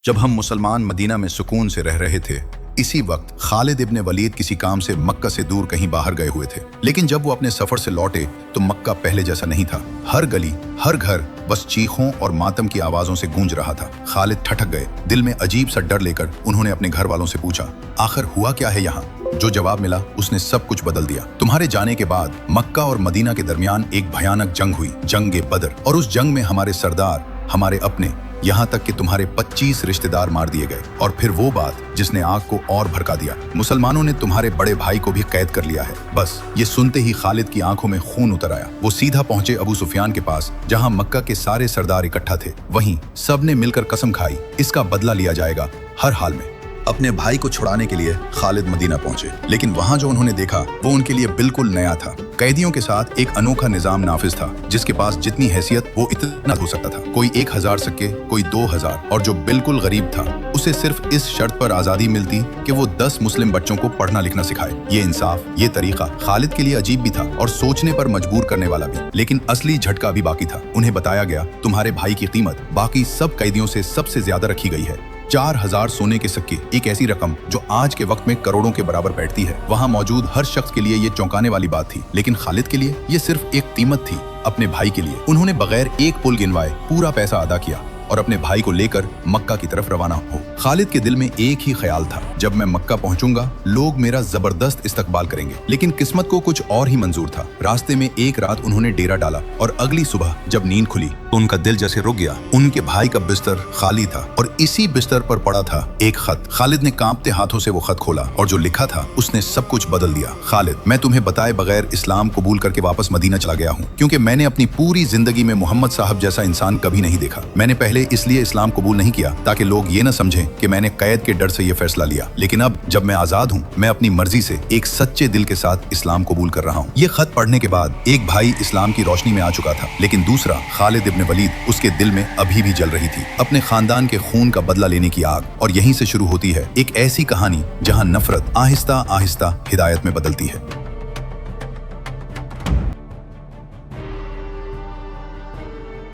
जब हम मुसलमान मदीना में सुकून से रह रहे थे, इसी वक्त खालिद इब्न वलीद किसी काम से मक्का से दूर कहीं बाहर गए हुए थे। लेकिन जब वो अपने सफर से लौटे तो मक्का पहले जैसा नहीं था। हर गली, हर घर बस चीखों और मातम की आवाजों से गूंज रहा था। खालिद ठठक गए। दिल में अजीब सा डर लेकर उन्होंने अपने घर वालों से पूछा, आखिर हुआ क्या है यहाँ? जो जवाब मिला उसने सब कुछ बदल दिया। तुम्हारे जाने के बाद मक्का और मदीना के दरमियान एक भयानक जंग हुई, जंग बदर। और उस जंग में हमारे सरदार, हमारे अपने, यहाँ तक कि तुम्हारे 25 रिश्तेदार मार दिए गए। और फिर वो बात जिसने आग को और भड़का दिया, मुसलमानों ने तुम्हारे बड़े भाई को भी कैद कर लिया है। बस ये सुनते ही खालिद की आंखों में खून उतर आया। वो सीधा पहुंचे अबू सुफियान के पास, जहां मक्का के सारे सरदार इकट्ठा थे। वहीं सबने मिलकर कसम खाई, इसका बदला लिया जाएगा हर हाल में। अपने भाई को छुड़ाने के लिए खालिद मदीना पहुंचे, लेकिन वहां जो उन्होंने देखा वो उनके लिए बिल्कुल नया था। कैदियों के साथ एक अनोखा निजाम नाफिज था, जिसके पास जितनी हैसियत वो इतना हो सकता था। कोई 1000 सिक्के, कोई 2000, और जो बिल्कुल गरीब था उसे सिर्फ इस शर्त पर आजादी मिलती कि वो 10 मुस्लिम बच्चों को पढ़ना लिखना सिखाए। ये इंसाफ, ये तरीका खालिद के लिए अजीब भी था और सोचने पर मजबूर करने वाला भी। लेकिन असली झटका अभी बाकी था। उन्हें बताया गया, तुम्हारे भाई की कीमत बाकी सब कैदियों से सबसे ज्यादा रखी गई है। 4000 सोने के सिक्के, एक ऐसी रकम जो आज के वक्त में करोड़ों के बराबर बैठती है। वहां मौजूद हर शख्स के लिए ये चौंकाने वाली बात थी, लेकिन खालिद के लिए ये सिर्फ एक कीमत थी, अपने भाई के लिए। उन्होंने बगैर एक पुल गिनवाए पूरा पैसा अदा किया और अपने भाई को लेकर मक्का की तरफ रवाना हो। खालिद के दिल में एक ही ख्याल था, जब मैं मक्का पहुंचूंगा लोग मेरा जबरदस्त इस्तकबाल करेंगे। लेकिन किस्मत को कुछ और ही मंजूर था। रास्ते में एक रात उन्होंने डेरा डाला और अगली सुबह जब नींद खुली तो उनका दिल जैसे रुक गया। उनके भाई का बिस्तर खाली था और इसी बिस्तर पर पड़ा था एक खत। खालिद ने कांपते हाथों से वो खत खोला और जो लिखा था उसने सब कुछ बदल दिया। खालिद, मैं तुम्हें बताए बगैर इस्लाम कबूल करके वापस मदीना चला गया हूँ, क्योंकि मैंने अपनी पूरी जिंदगी में मोहम्मद साहब जैसा इंसान कभी नहीं देखा। मैंने पहले इसलिए इस्लाम कबूल नहीं किया ताकि लोग ये न समझें कि मैंने कैद के डर से ये फैसला लिया। लेकिन अब जब मैं आजाद हूँ, मैं अपनी मर्जी से एक सच्चे दिल के साथ इस्लाम कबूल कर रहा हूँ। ये खत पढ़ने के बाद एक भाई इस्लाम की रोशनी में आ चुका था, लेकिन दूसरा खालिद इब्न वलीद उसके दिल में अभी भी जल रही थी, अपने खानदान के खून का बदला लेने की आग। और यहीं से शुरू होती है एक ऐसी कहानी जहाँ नफरत आहिस्ता आहिस्ता हिदायत में बदलती है।